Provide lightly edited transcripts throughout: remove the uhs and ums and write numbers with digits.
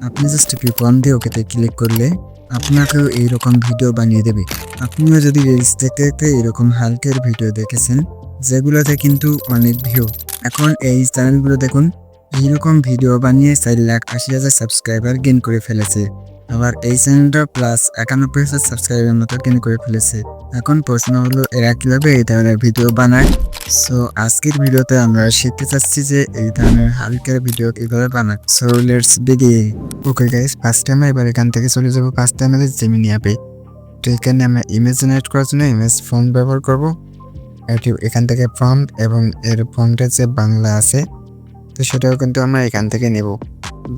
আপনি জাস্ট পিপন দিয়ে ওকেতে ক্লিক করলে আপনাকেও এইরকম ভিডিও বানিয়ে দেবে। আপনিও যদি রিলস দেখতে দেখতে এরকম হালকের ভিডিও দেখেছেন যেগুলোতে কিন্তু অনেক ভিউ, এখন এই চ্যানেলগুলো দেখুন এইরকম ভিডিও বানিয়ে 4,80,000 সাবস্ক্রাইবার গেইন করে ফেলেছে। আবার এই চ্যানেলটা প্লাস 91,000 সাবস্ক্রাইবার মতো গেইন করে ফেলেছে। এখন প্রশ্ন হলো এরা কিভাবে এই ধরনের ভিডিও বানায়। সো আজকের ভিডিওতে আমরা শিখতে চাচ্ছি যে এই ধরনের হালকের ভিডিও কিভাবে বানায়। So let's begin. Okay guys, first time এবার এখান থেকে চলে যাবো ফার্স্ট টাইম জেমিনি অ্যাপে। তো এখানে আমরা ইমেজ জেনারেট করার জন্য ইমেজ ফন্ট ব্যবহার করবো। এখান থেকে ফন্ট এবং এর ফন্টের যে বাংলা আছে তো সেটাও কিন্তু আমরা এখান থেকে নেব,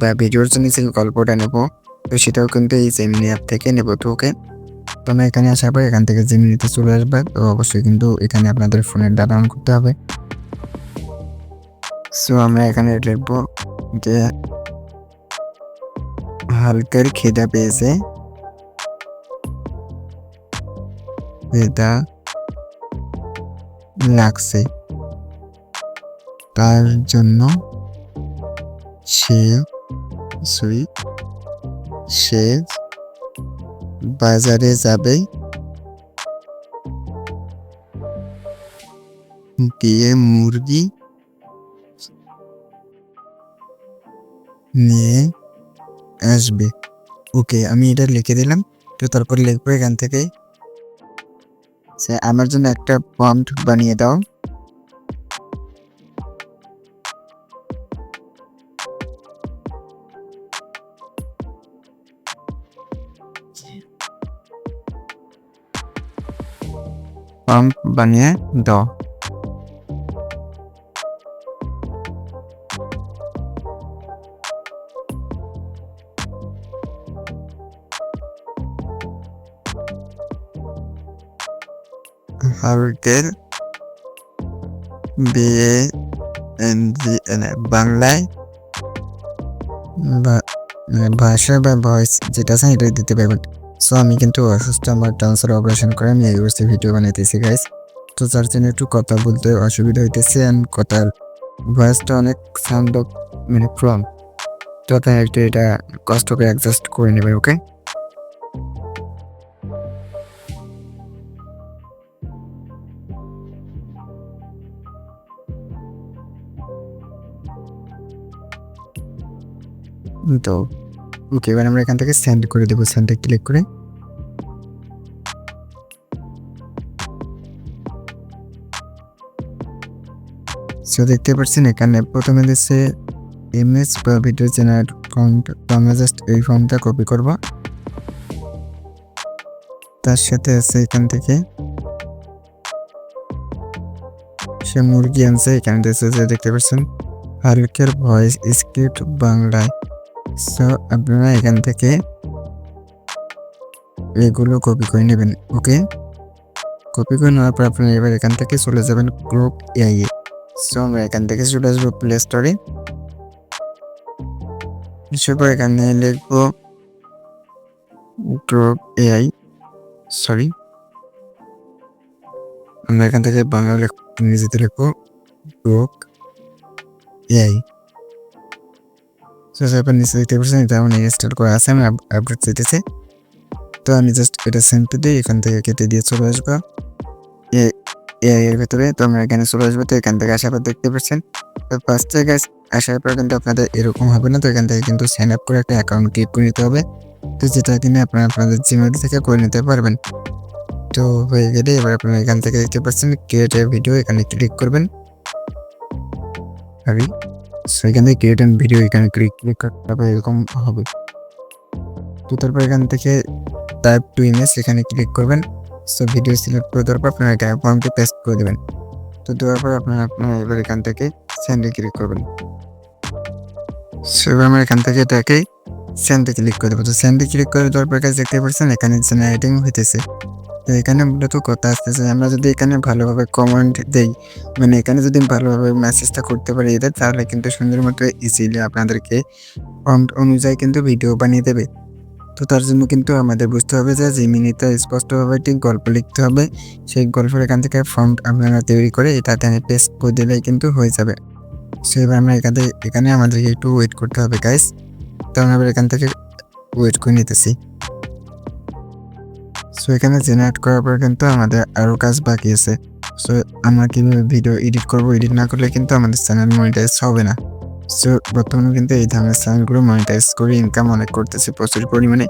বা ভিডিওর জন্য যে গল্পটা নেব তো সেটাও কিন্তু এই জেমিনি অ্যাপ থেকে নেব। তো ওকে, তো আমরা এখানে আসার পর এখান থেকে জেমিনিতে চলে আসবে। তো অবশ্যই কিন্তু এখানে আপনাদের ফোনের ডাটা অন করতে হবে। সো আমরা এখানে লিখবো যে হালকার খিদা পেয়েছে, খিদা লাগছে, তার জন্য সে সে বাজারে যাবে, গিয়ে মুরগি নিয়ে আসবে। ওকে, আমি এটা লিখে দিলাম। তো তারপর লিখবো এখান থেকে যে আমার জন্য একটা প্রম্পট বানিয়ে দাও। প্রম্পট বানিয়ে দাও। হালকের বিয়ে বাংলায় ভাষা বা ভয়েস যেটা আছে এটা দিতে পারবেন। সো আমি কিন্তু অসুস্থ, আমার ট্রান্সফার অপারেশন করে আমি এই অবস্থায় ভিডিও বানাইতেছি গাইস। তো যার জন্য একটু কথা বলতে অসুবিধা হইতেছে অ্যান্ড কথার ভয়েসটা অনেক সাউন্ড মানে প্রম। তো তাই একটু এটা কষ্ট করে অ্যাডজাস্ট করে নেবেন। ওকে, তো ওকে এবার আমরা এখান থেকে সেন্ড করে দেবো। সেন্ডে ক্লিক করে সো দেখতে পাচ্ছেন এখানে প্রথমে দিচ্ছে ইমেজ বা ভিডিও জেনারেট ফন্ট। তো আমরা জাস্ট এই ফর্মটা কপি করব, তার সাথে আছে এখান থেকে সে মুরগি আনছে। এখানে দিচ্ছে যে দেখতে পাচ্ছেন হালকের ভয়েস স্ক্রিপ্ট বাংলায়। সো আপনারা এখান থেকে এগুলো কপি করে নেবেন। ওকে, কপি করে নেওয়ার পর আপনারা এবার এখান থেকে চলে যাবেন গ্রক এআই এ। সো আমরা এখান থেকে চলে আসবো প্লে স্টোরে। এরপর এখানে লিখবো গ্রক এআই, সরি আমরা এখান থেকে বাংলা ইংরেজিতে লিখবো গ্রক এআই। সো তারপর নিচে দেখতে পাচ্ছেন এটা আমার ইনস্টল করা আছে, আমি আপডেট চাইতেছি। তো আমি জাস্ট এটা সেন্ড দিই, এখান থেকে কেটে দিয়ে চলে আসবো এআই এর ভেতরে। তো আমরা এখানে চলে আসবো। তো এখান থেকে আসার পর দেখতে পাচ্ছেন তো ফার্স্ট জায়গায় আসার পর কিন্তু আপনাদের এরকম হবে না। তো এখান থেকে কিন্তু সাইন আপ করে একটা অ্যাকাউন্ট ক্রিয়েট করে নিতে হবে। তো যেটা কিনে আপনারা আপনাদের জিমেইল থেকে করে নিতে পারবেন। তো হয়ে গেলে এবার আপনারা এখান থেকে দেখতে পাচ্ছেন ক্রিয়েট এ ভিডিও, এখানে ক্লিক করবেন। সো এখান থেকে ক্রিয়েট এন্ড ভিডিও এখানে ক্লিক করতে হবে, এরকম হবে। তো তারপর এখান থেকে টাইপ টু ইমেজ এখানে ক্লিক করবেন। সো ভিডিও সিলেক্ট করে দেওয়ার পর আপনারা এটা ফর্মটি পেস্ট করে দেবেন। তো দেওয়ার পর আপনারা এবার এখান থেকে সেন্ডে ক্লিক করবেন। সো এবার আমরা এখান থেকে এটাকে সেন্ডে ক্লিক করে দেবো। তো সেন্ডে ক্লিক করে দেওয়ার পর দেখতে পাচ্ছেন এখানে জেনারেটিং হইতেছে। তো এখানে মূলত কথা আসতেছে আমরা যদি এখানে ভালোভাবে কমেন্ট দেই, মানে এখানে যদি ভালোভাবে মেসেজটা করতে পারি এদের, তাহলে কিন্তু সুন্দর মতো ইজিলি আপনাদেরকে প্রম্পট অনুযায়ী কিন্তু ভিডিও বানিয়ে দেবে। তো তার জন্য কিন্তু আমাদের বুঝতে হবে যে জিমিনিতে স্পষ্টভাবে ঠিক গল্প লিখতে হবে। সেই গল্পের এখান থেকে প্রম্পট আপনারা তৈরি করে এটাতে পেস্ট করে দিলেই কিন্তু হয়ে যাবে। সো এবার আমরা এখানে আমাদেরকে একটু ওয়েট করতে হবে গাইস। তো তো আমরা এখান থেকে ওয়েট করে নিতেছি। সো এখানে জেনারেট করার পর কিন্তু আমাদের আরও কাজ বাকি আছে। সো আমরা কীভাবে ভিডিও এডিট করবো, এডিট না করলে কিন্তু আমাদের চ্যানেল মনিটাইজ হবে না। সো বর্তমানে কিন্তু এই ধরনের চ্যানেলগুলো মনিটাইজ করে ইনকাম অনেক করতেছে প্রচুর পরিমাণে।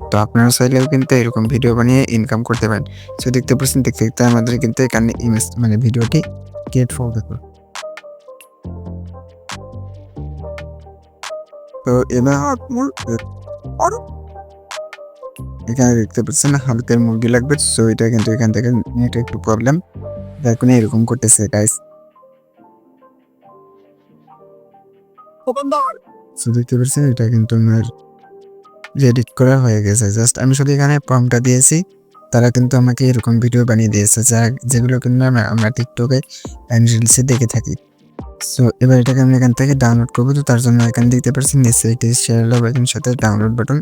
তো আপনারা চাইলেও কিন্তু এরকম ভিডিও বানিয়ে ইনকাম করতে পারেন। সো দেখতে পাচ্ছেন, দেখতে দেখতে আমাদের কিন্তু এখানে ইমেজ মানে ভিডিওটি ক্রিয়েট হবে। তো এবার এখানে দেখতে পাচ্ছেন হালকের মুরগি লাগবে। সো এটা কিন্তু এখান থেকে নেট একটু প্রবলেম, যার কারণে এরকম করতেছে গাইস। সো দেখতে পাচ্ছেন এটা কিন্তু আমার এডিট করা হয়ে গেছে। জাস্ট আমি শুধু এখানে প্রম্পটটা দিয়েছি, তারা কিন্তু আমাকে এরকম ভিডিও বানিয়ে দিয়েছে যেগুলো কিন্তু আমরা টিকটকে অ্যান্ড রিলসে দেখে থাকি। সো এবার এটাকে আমি এখান থেকে ডাউনলোড করবো। তো তার জন্য এখানে দেখতে পাচ্ছেন নিচে একটি শেয়ার বাটন সাথে ডাউনলোড বাটন,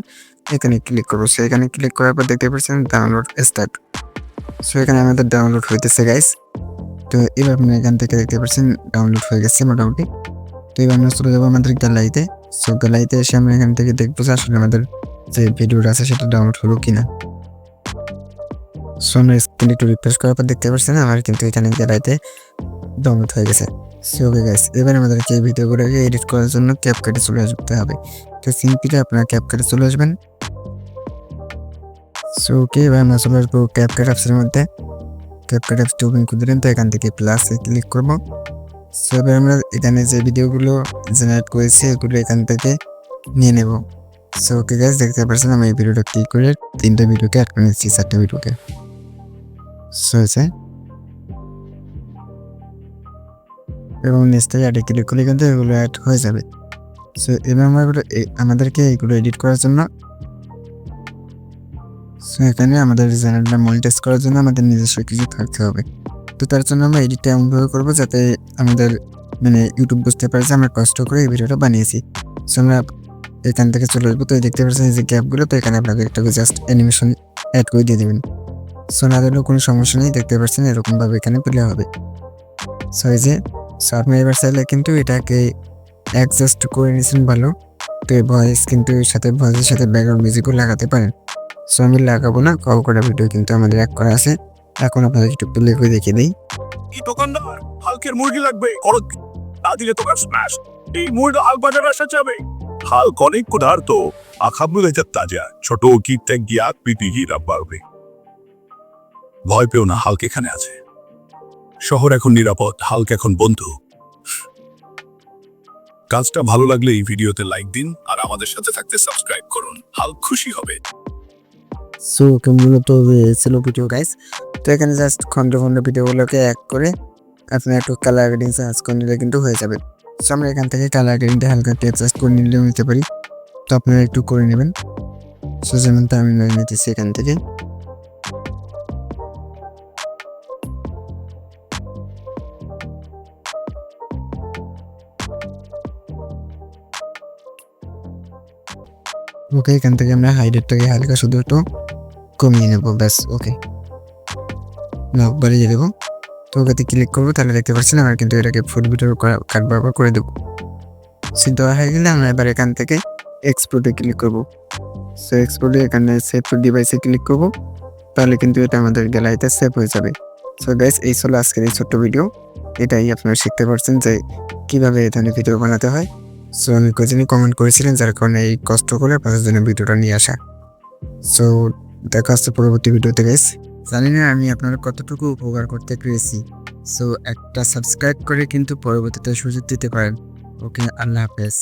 এখানে ক্লিক করবো। সো এখানে ক্লিক করার পর দেখতে পাচ্ছেন ডাউনলোড স্টার্ট। সো এখানে আমাদের ডাউনলোড হইতেছে গাইস। তো এবার আপনি এখান থেকে দেখতে পাচ্ছেন ডাউনলোড হয়ে গেছে মোটামুটি। তো এবার আমরা চলে যাবো আমাদের গ্যালারিতে। সো গ্যালারিতে এসে আমরা এখান থেকে দেখবো যে আসলে আমাদের যে ভিডিওটা আছে সেটা ডাউনলোড হলো কিনা। সো আমরা স্ক্রিন একটু রিফ্রেশ করার পর দেখতে পাচ্ছেন আমার কিন্তু এখানে গ্যালারিতে ডাউনলোড হয়ে গেছে। সো ওকে গাইস, এবার আমাদেরকে এই ভিডিওগুলোকে এডিট করার জন্য ক্যাপকাটে চলে আসতে হবে। তো সিম্পলি আপনারা ক্যাপকাটে চলে আসবেন। সো ওকে, এবার আমরা চলে আসবো ক্যাপকাট অ্যাপসের মধ্যে। ক্যাপকাট অ্যাপসটি ওপেন করে দিলেন, তো এখান থেকে প্লাসে ক্লিক করবো। সো এবার আমরা এখানে যে ভিডিওগুলো জেনারেট করেছি এগুলো এখান থেকে নিয়ে নেব। সো ওকে গাইস, দেখতে পাচ্ছেন আমি এই ভিডিওটা ক্লিক করে 3টা ভিডিওকে অ্যাড করে নিচ্ছি, 4টা ভিডিওকে। সো হয়েছে, এবং নেক্সট অ্যাডে ক্লিক করলে কিন্তু এগুলো অ্যাড হয়ে যাবে। সো এবার আমরা আমাদেরকে এগুলো এডিট করার জন্য, সো এখানে আমাদের চ্যানেলটা মনিটাইজ করার জন্য আমাদের নিজস্ব কিছু থাকতে হবে। তো তার জন্য আমরা এডিটটা এমনভাবে করবো যাতে আমাদের মানে ইউটিউব বুঝতে পারে যে আমরা কষ্ট করে এই ভিডিওটা বানিয়েছি। সো আমরা এখান থেকে চলে আসবো। তো দেখতে পাচ্ছেন এই যে গ্যাপগুলো, তো এখানে আপনাদের একটা জাস্ট অ্যানিমেশন অ্যাড করে দিয়ে দেবেন। সো না দিলেও কোনো সমস্যা নেই, দেখতে পাচ্ছেন এরকমভাবে এখানে প্লে হবে। সো এই যে, সো আপনি এবার চাইলে কিন্তু এটাকে অ্যাডজাস্ট করে নিয়েছেন ভালো। তো এই ভয়েস কিন্তু এর সাথে ভয়েসের সাথে ব্যাকগ্রাউন্ড মিউজিকও লাগাতে পারেন। সো আমি লাগাবো না, করা ভিডিও কিন্তু আমাদের এক করা আছে। এখন আপনাদের একটু প্লে করে দেখিয়ে দিই। এই দোকানদার, হালকের মুরগি লাগবে, করো না দিলে তোমার স্ম্যাশ। এই মুরগি হাল বাজার আসা যাবে। হালক অনেক ক্ষুধার্ত, আখাবুলে যা তাজা ছোট কিটটা গিয়া পিটি হিরা পারবে। ভয় পেও না, হালক এখানে আছে। শহর এখন নিরাপদ, হালক এখন বন্ধু। কাজটা ভালো লাগলে এই ভিডিওতে লাইক দিন আর আমাদের সাথে থাকতে সাবস্ক্রাইব করুন, হালক খুশি হবে। সো মূলত ছিল ভিডিও গাইস। তো এখানে জাস্ট খন্ড খন্ড ভিডিওগুলোকে এক করে আপনি একটু কালার গ্রেডিং চেঞ্জ করে নিলে কিন্তু হয়ে যাবে। সো আমরা এখান থেকে কালার গ্রেডিংটা হালকা একটু অ্যাডজাস্ট করে নিলেও নিতে পারি। তো আপনারা একটু করে নেবেন। সো যেমনটা আমি নিতেছি এখান থেকে। ওকে, এখান থেকে আমরা হাইডেটটাকে হালকা শুধু একটু কমিয়ে নেব, ব্যাস। ওকে, লক বাড়িয়ে দেবো। তো ওকে ক্লিক করবো, তাহলে দেখতে পাচ্ছেন আমরা কিন্তু এটাকে ফুল ভিডিও কাট বরাবর করে দেবো। সিদ্ধ হয়ে গেলে আমরা এবার এখান থেকে এক্সপোর্টে ক্লিক করবো। সো এক্সপোর্টে এখানে সেভ টু ডিভাইসে ক্লিক করবো, তাহলে কিন্তু এটা আমাদের গ্যালারিতে সেভ হয়ে যাবে। সো গাইস, এই ছিল আজকের এই ছোট্ট ভিডিও। এটাই আপনারা শিখতে পারছেন যে কীভাবে এই ধরনের ভিডিও বানাতে হয়। সো আমি কজনই কমেন্ট করেছিলেন, যার কারণে এই কষ্ট করে আপনাদের জন্য ভিডিওটা নিয়ে আসা। সো দেখা হচ্ছে পরবর্তী ভিডিওতে গাইস। জানি না আমি আপনার কতটুকু উপকার করতে পেরেছি। সো একটা সাবস্ক্রাইব করে কিন্তু পরবর্তীতে সুযোগ দিতে পারেন। ওকে, আল্লাহ হাফেজ।